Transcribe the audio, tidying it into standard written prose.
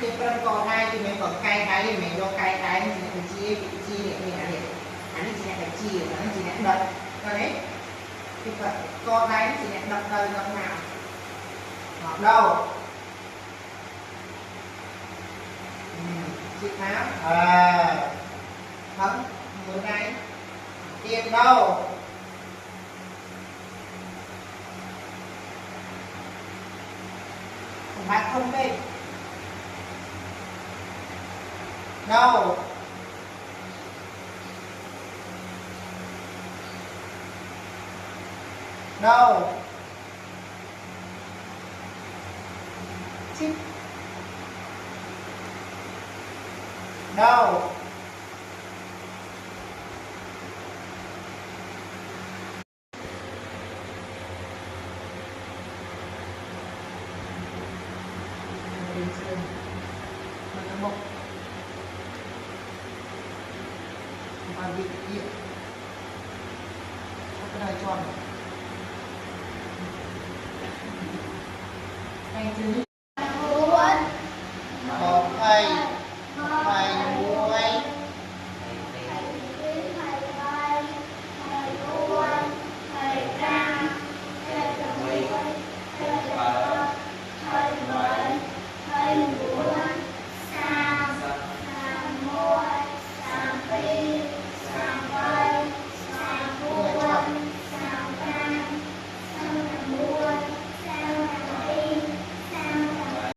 cái phần còn hai thì mình còn cái mình do cái thì mình chia để mình ăn được anh chỉ nhận được chia và nó chỉ nhận đợt rồi đấy thì phần còn hai chỉ nhận đợt đời lần nào hoặc đâu chị tháo thấm bữa nay tiền đâu bạn không đi đâu đâu chip đâu một và vị diện cái này tròn anh chứ